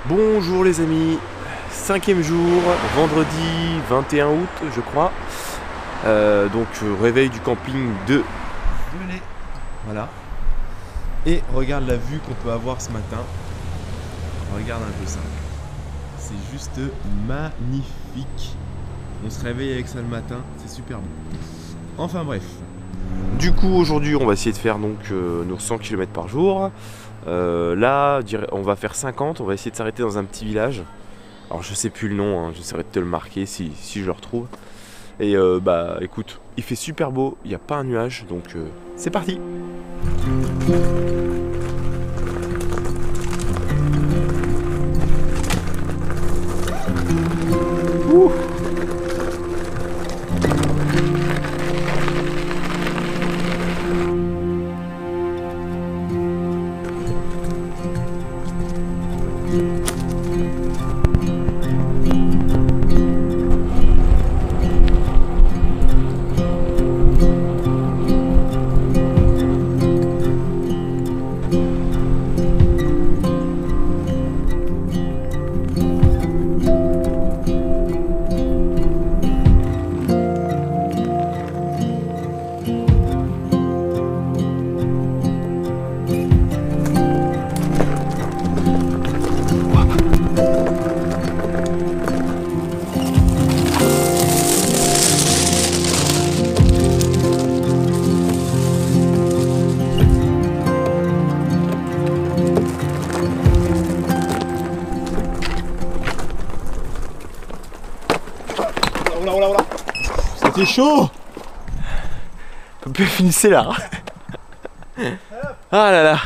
Bonjour les amis, cinquième jour, vendredi 21 août je crois. Réveil du camping de Velay. Voilà. Et regarde la vue qu'on peut avoir ce matin. Regarde un peu ça. C'est juste magnifique. On se réveille avec ça le matin, c'est super beau. Enfin bref. Du coup aujourd'hui on va essayer de faire donc nos 100 km par jour. Là on va faire 50, on va essayer de s'arrêter dans un petit village. Alors je sais plus le nom, hein, j'essaierai de te le marquer si je le retrouve. Et bah écoute, il fait super beau, il n'y a pas un nuage, donc c'est parti. Ouh. C'était chaud. On peut finir là. Ah là là.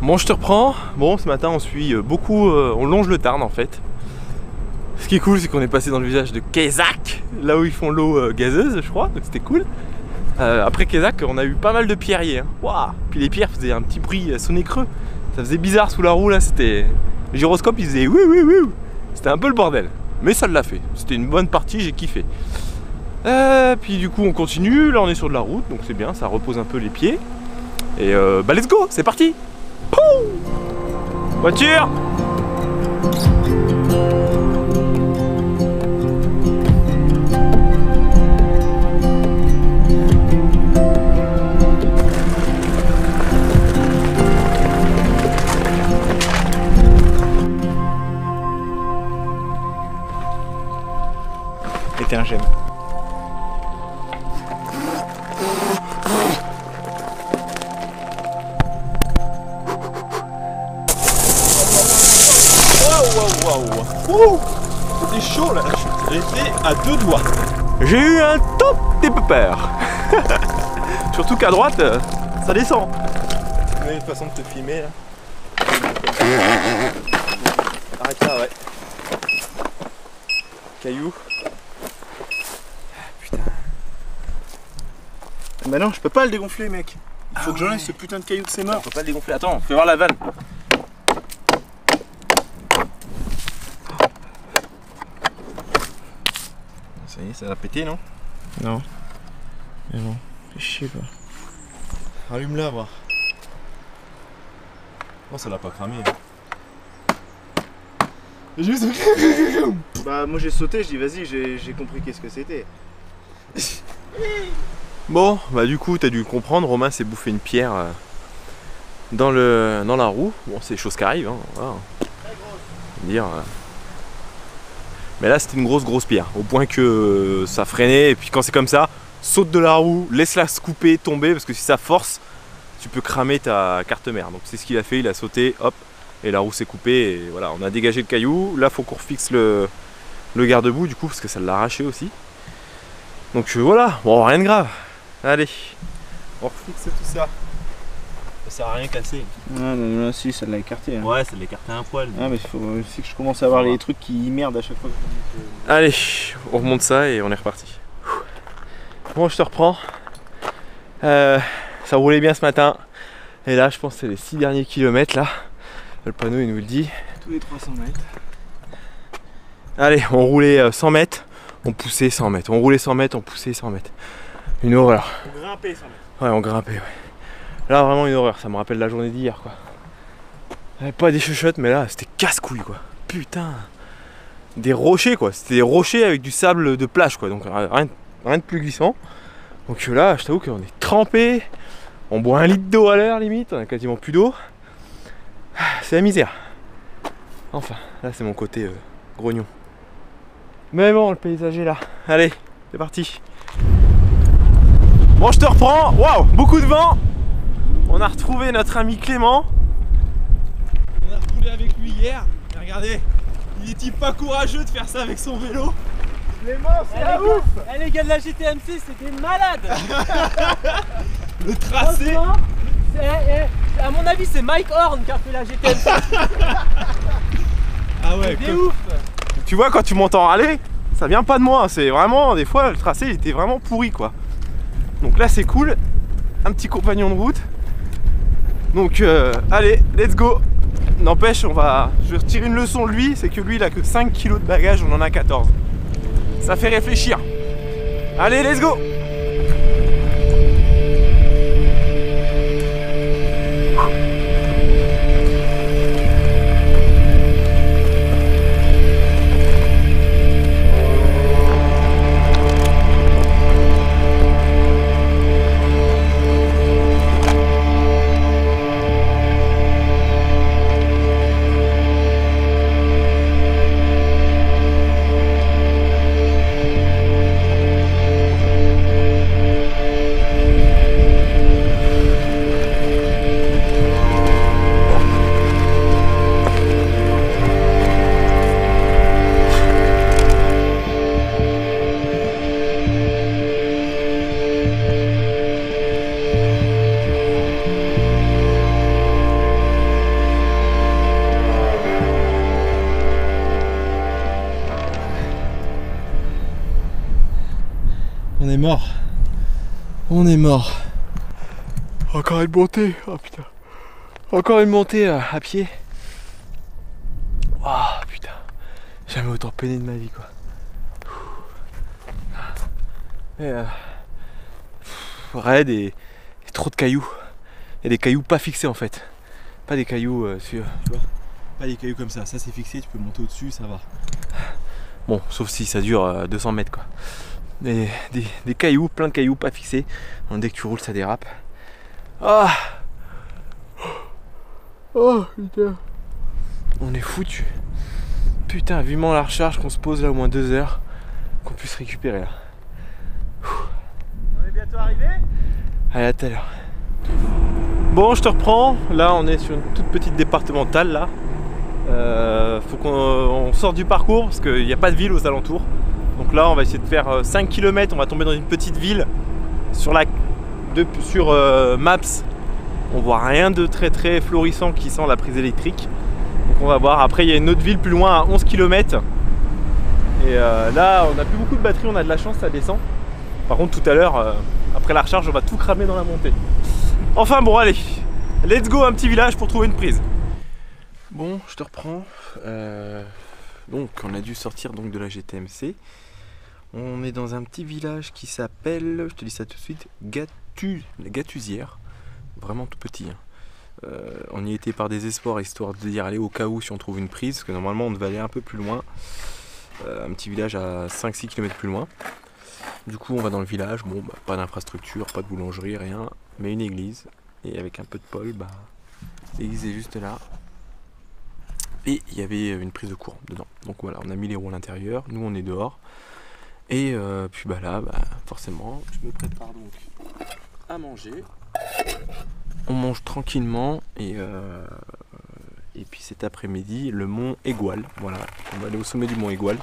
Bon, je te reprends. Bon, ce matin on suit beaucoup, on longe le Tarn en fait. Ce qui est cool, c'est qu'on est passé dans le village de Quézac, là où ils font l'eau gazeuse, je crois, donc c'était cool. Après Quézac, on a eu pas mal de pierriers. Hein. Waouh. Puis les pierres faisaient un petit bruit sonné creux. Ça faisait bizarre sous la roue là, c'était... Le gyroscope il faisait oui oui oui. C'était un peu le bordel. Mais ça l'a fait. C'était une bonne partie, j'ai kiffé. Puis du coup on continue, là on est sur de la route, donc c'est bien, ça repose un peu les pieds. Et bah let's go, c'est parti. Pouh. Voiture. Mettez un j'aime. Waouh, c'était chaud là, j'étais à deux doigts. J'ai eu un tout petit peu peur. Surtout qu'à droite, ça descend. On a une façon de te filmer là. Arrête ça, ouais. Caillou. Putain. Bah non, je peux pas le dégonfler, mec. Il faut que j'enlève ce putain de caillou de ses mains. On peut pas le dégonfler. Attends, fais voir la vanne. Ça y est, ça va péter, non? Non. Mais bon, fais chier quoi. Allume-la, voir. Oh, ça l'a pas cramé. Juste... Bah, moi j'ai sauté, je dis vas-y, j'ai compris qu'est-ce que c'était. Bon, bah du coup, t'as dû comprendre, Romain s'est bouffé une pierre dans la roue. Bon, c'est des choses qui arrivent, hein, voilà. Dire, mais là, c'était une grosse pierre, au point que ça freinait, et puis quand c'est comme ça, saute de la roue, laisse-la se couper, tomber, parce que si ça force, tu peux cramer ta carte mère. Donc c'est ce qu'il a fait, il a sauté, hop, et la roue s'est coupée, et voilà, on a dégagé le caillou. Là, faut qu'on refixe le garde-boue, du coup, parce que ça l'a arraché aussi. Donc voilà, bon, rien de grave. Allez, on refixe tout ça. Ça sert à rien casser. Ah non, là si, ça l'a écarté. Hein. Ouais, ça l'a écarté un poil. Ah mais il faut aussi que je commence à avoir les trucs qui merdent à chaque fois que je remonte. Allez, on remonte ça et on est reparti. Bon, je te reprends. Ça roulait bien ce matin. Et là, je pense que c'est les 6 derniers kilomètres là. Le panneau il nous le dit. Tous les 300 mètres. Allez, on roulait 100 mètres, on poussait 100 mètres. On roulait 100 mètres, on poussait 100 mètres. Une horreur. On grimpait 100 mètres. Ouais, on grimpait, ouais. Là, vraiment une horreur. Ça me rappelle la journée d'hier, quoi. Pas des chuchotes, mais là, c'était casse-couille, quoi. putain, des rochers quoi. C'était des rochers avec du sable de plage quoi. Donc rien de plus glissant. Donc là, je t'avoue qu'on est trempé. On boit 1 litre d'eau à l'heure limite. On a quasiment plus d'eau. C'est la misère. Enfin, là c'est mon côté grognon. Mais bon, le paysage est là. Allez, c'est parti. Bon, je te reprends. Waouh, beaucoup de vent. On a retrouvé notre ami Clément. On a roulé avec lui hier. Et regardez, il est pas courageux de faire ça avec son vélo. Clément, c'est la ouf. Les gars de la GTMC, c'est des malades. Le tracé. Franchement, à mon avis, c'est Mike Horn qui a fait la GTMC. Ah ouais, C'est ouf. Tu vois, quand tu montes en rallye, ça vient pas de moi. C'est vraiment, des fois, le tracé il était vraiment pourri quoi. Donc là, c'est cool. Un petit compagnon de route. Donc, allez, let's go. N'empêche, je vais retirer une leçon de lui. C'est que lui, il a que 5 kilos de bagages, on en a 14. Ça fait réfléchir. Allez, let's go. On est mort. On est mort. Encore une montée. Oh putain. Encore une montée à pied. Oh putain. Jamais autant peiné de ma vie quoi. Et, raide et trop de cailloux. Il y a des cailloux pas fixés en fait. Pas des cailloux tu vois. Pas des cailloux comme ça. Ça c'est fixé, tu peux monter au-dessus, ça va. Bon, sauf si ça dure 200 mètres quoi. Des cailloux, plein de cailloux pas fixés. Donc, dès que tu roules, ça dérape. Ah oh putain. On est foutu. Putain, vivement la recharge, qu'on se pose là au moins 2 heures. Qu'on puisse récupérer là. On est bientôt arrivé. Allez, à tout à l'heure. Bon, je te reprends. Là, on est sur une toute petite départementale là. Faut qu'on sorte du parcours parce qu'il n'y a pas de ville aux alentours. Donc là, on va essayer de faire 5 km. On va tomber dans une petite ville. Sur Maps, on voit rien de très florissant qui sent la prise électrique. Donc on va voir. Après, il y a une autre ville plus loin à 11 km. Et là, on n'a plus beaucoup de batterie. On a de la chance, ça descend. Par contre, tout à l'heure, après la recharge, on va tout cramer dans la montée. Enfin bon, allez. Let's go, un petit village pour trouver une prise. Bon, je te reprends. Donc, on a dû sortir donc de la GTMC. On est dans un petit village qui s'appelle, je te dis ça tout de suite, Gatuzière. Vraiment tout petit. Hein. On y était par désespoir, histoire de dire aller au cas où si on trouve une prise, parce que normalement on devait aller un peu plus loin. Un petit village à 5-6 km plus loin. Du coup, on va dans le village. Bon, bah, pas d'infrastructure, pas de boulangerie, rien. Mais une église. Et avec un peu de pôle, bah, l'église est juste là. Et il y avait une prise de courant dedans. Donc voilà, on a mis les roues à l'intérieur. Nous, on est dehors. Et puis bah là, forcément, je me prépare donc à manger. On mange tranquillement et puis cet après-midi, le mont Égual. Voilà, on va aller au sommet du mont Égual.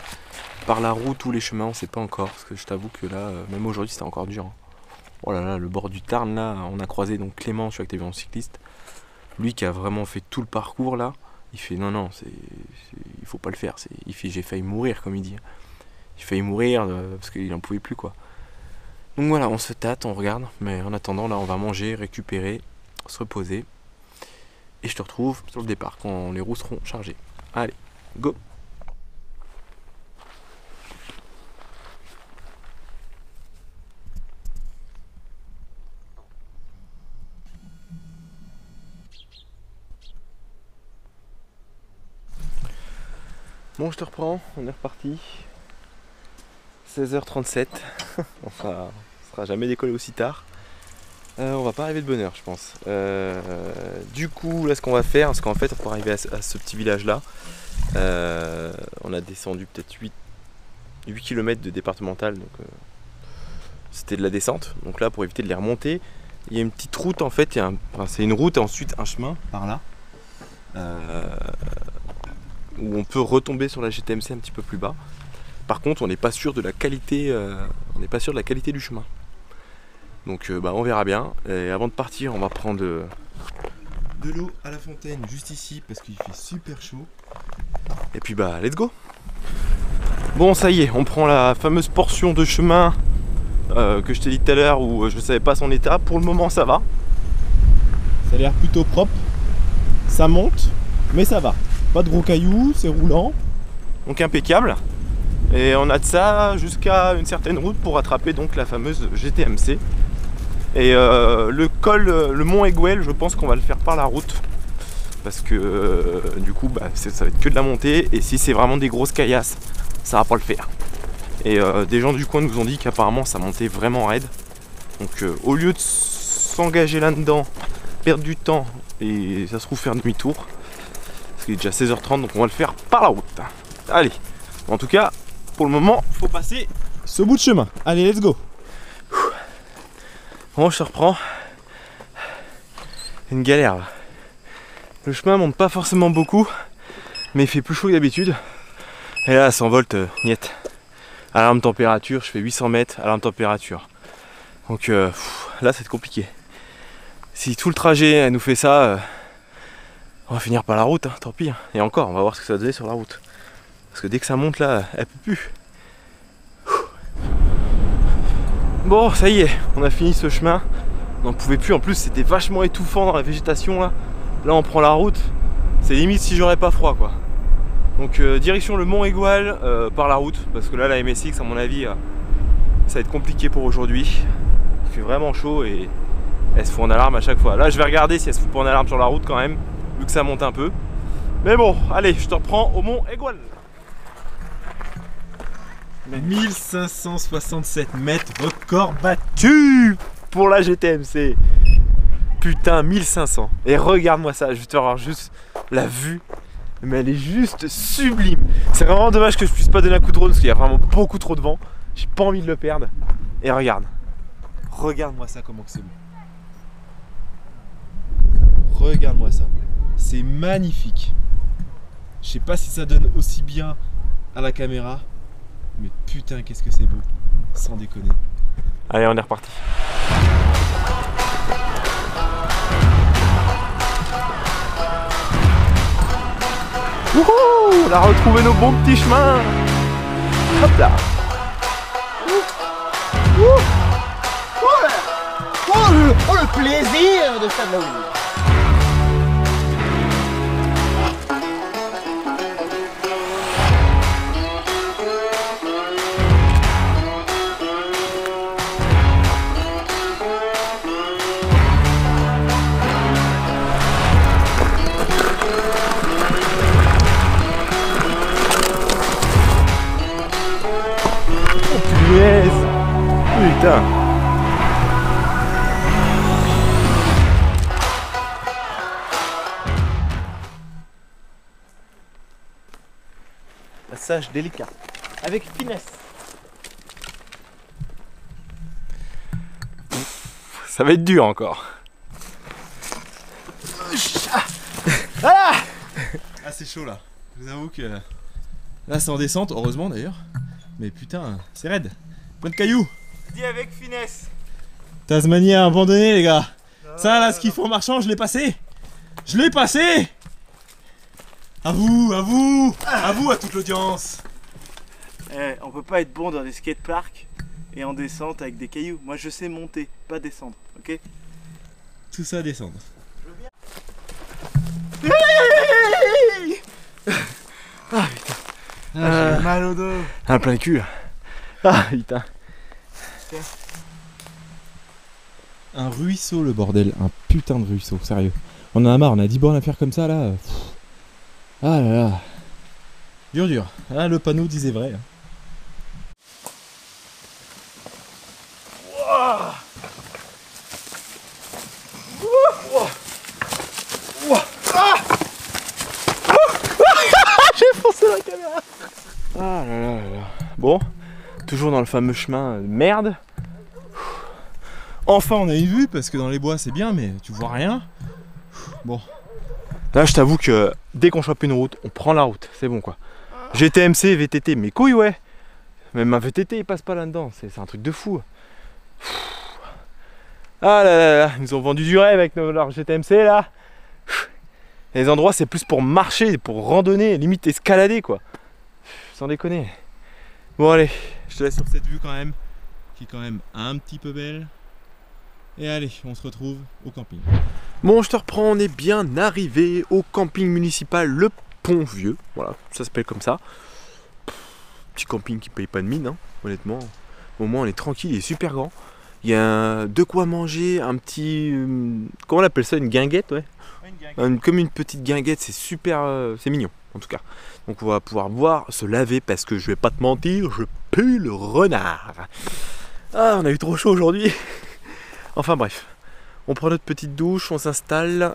Par la route ou les chemins, on sait pas encore. Parce que je t'avoue que là, même aujourd'hui, c'était encore dur. Hein. Oh là là, le bord du Tarn, là, on a croisé donc Clément, je suis activé en cycliste. Lui qui a vraiment fait tout le parcours là. Il fait non, il faut pas le faire. Il fait j'ai failli mourir comme il dit. Il a failli mourir parce qu'il en pouvait plus quoi. Donc voilà, on se tâte, on regarde. Mais en attendant là, on va manger, récupérer, se reposer. Et je te retrouve sur le départ quand les roues seront chargées. Allez, go! Bon, je te reprends, on est reparti. 16h37. Enfin, on sera jamais décollé aussi tard. On va pas arriver de bonne heure, je pense. Du coup, là, ce qu'on va faire, parce qu'en fait, pour arriver à ce petit village-là, on a descendu peut-être 8 km de départemental, donc c'était de la descente. Donc là, pour éviter de les remonter, il y a une petite route en fait. C'est une route et ensuite un chemin par là, où on peut retomber sur la GTMC un petit peu plus bas. Par contre, on n'est pas sûr de la qualité, du chemin. Donc on verra bien. Et avant de partir, on va prendre de l'eau à la fontaine juste ici parce qu'il fait super chaud. Et puis let's go. Bon, ça y est, on prend la fameuse portion de chemin que je t'ai dit tout à l'heure où je ne savais pas son état. Pour le moment, ça va. Ça a l'air plutôt propre. Ça monte, mais ça va. Pas de gros cailloux, c'est roulant. Donc impeccable. Et on a de ça jusqu'à une certaine route pour attraper donc la fameuse GTMC. Et le col, le mont Aiguel, je pense qu'on va le faire par la route. Parce que du coup, ça va être que de la montée. Et si c'est vraiment des grosses caillasses, ça va pas le faire. Et des gens du coin nous ont dit qu'apparemment ça montait vraiment raide. Donc au lieu de s'engager là-dedans, perdre du temps et ça se trouve faire demi-tour, parce qu'il est déjà 16h30, donc on va le faire par la route. Allez, en tout cas, pour le moment, faut passer Ce bout de chemin. Allez, let's go. Bon, je te reprends. Une galère là. Le chemin monte pas forcément beaucoup, mais il fait plus chaud que d'habitude. Et là, à 100 volts, niette. Alarme température, je fais 800 mètres, alarme température. Donc là, c'est compliqué. Si tout le trajet elle nous fait ça, on va finir par la route, hein, tant pis. Hein. Et encore, on va voir ce que ça va donner sur la route. Parce que dès que ça monte là, elle peut plus. Bon, ça y est, on a fini ce chemin. On n'en pouvait plus, en plus c'était vachement étouffant dans la végétation là. Là on prend la route, c'est limite si j'aurais pas froid quoi. Donc direction le mont Aiguel par la route, parce que là la MSX à mon avis ça va être compliqué pour aujourd'hui. Il fait vraiment chaud et elle se fout en alarme à chaque fois. Là je vais regarder si elle se fout pas en alarme sur la route quand même, vu que ça monte un peu. Mais bon, allez, je te reprends au mont Aiguel. 1567 mètres, record battu pour la GTMC. Putain, 1500. Et regarde-moi ça, je vais te faire voir juste la vue. Mais elle est juste sublime. C'est vraiment dommage que je puisse pas donner un coup de drone parce qu'il y a vraiment beaucoup trop de vent. J'ai pas envie de le perdre. Et regarde. Regarde-moi ça, comment que c'est beau. Regarde-moi ça. C'est magnifique. Je sais pas si ça donne aussi bien à la caméra. Mais putain, qu'est-ce que c'est beau. Sans déconner. Allez, on est reparti. Wouhou, on a retrouvé nos bons petits chemins. Hop là. Oh le plaisir de faire de la houille. Yes. Putain. Passage délicat. Avec finesse. Ça va être dur encore. Ah, c'est chaud là. Je vous avoue que là c'est en descente, heureusement d'ailleurs. Mais putain, c'est raide. Plein de cailloux. Dis avec finesse. Tasmanie a abandonné les gars. Ça là, ce qu'il faut en marchant, je l'ai passé. Je l'ai passé. À vous, à toute l'audience. On peut pas être bon dans des skateparks et en descente avec des cailloux. Moi je sais monter, pas descendre, ok? Tout ça à descendre. Ah putain. J'ai mal au dos. Un plein cul là. Ah putain. Un ruisseau le bordel, un putain de ruisseau, sérieux. On en a marre, on a 10 bornes à faire comme ça là. Ah là là. Dur dur. Ah, le panneau disait vrai. J'ai foncé la caméra. Ah là là là là. Bon, toujours dans le fameux chemin de merde. Enfin, on a une vue parce que dans les bois c'est bien, mais tu vois rien. Bon. Là, je t'avoue que dès qu'on chope une route, on prend la route. C'est bon quoi. GTMC, VTT, mes couilles, ouais. Même un VTT, il passe pas là-dedans. C'est un truc de fou. Ah là là là, ils nous ont vendu du rêve avec leur GTMC là. Les endroits, c'est plus pour marcher, pour randonner, limite escalader quoi. Sans déconner. Bon, allez. Je te laisse sur cette vue quand même, qui est quand même un petit peu belle. Et allez, on se retrouve au camping. Bon, je te reprends, on est bien arrivé au camping municipal Le Pont Vieux. Voilà, ça s'appelle comme ça. Petit camping qui paye pas de mine, hein, honnêtement. Au moins, on est tranquille, il est super grand. Il y a de quoi manger, un petit... comment on appelle ça? Une guinguette, ouais. Comme une petite guinguette, c'est super... c'est mignon, en tout cas. Donc on va pouvoir boire, se laver, parce que je vais pas te mentir, je pue le renard. Ah, on a eu trop chaud aujourd'hui. Enfin bref. On prend notre petite douche, on s'installe.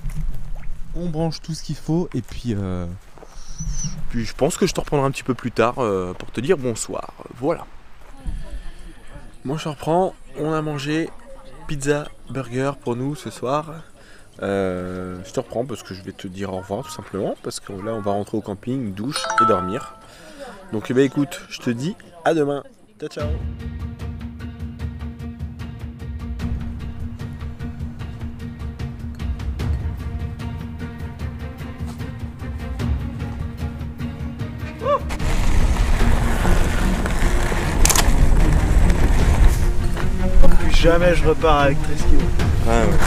On branche tout ce qu'il faut et puis... Puis je pense que je te reprendrai un petit peu plus tard pour te dire bonsoir. Voilà. Moi je te reprends, on a mangé pizza, burger pour nous ce soir. Je te reprends parce que je vais te dire au revoir tout simplement. Parce que là on va rentrer au camping, douche et dormir. Donc bah écoute, je te dis à demain. Ciao ciao. Plus jamais je repars avec 13 kilos. Ah ouais.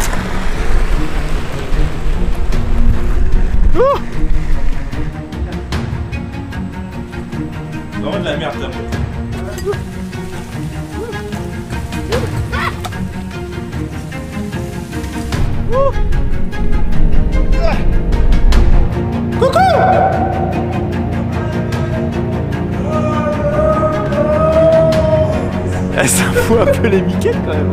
Vraiment de la merde ta moto. Ça fout un peu les miquettes quand même.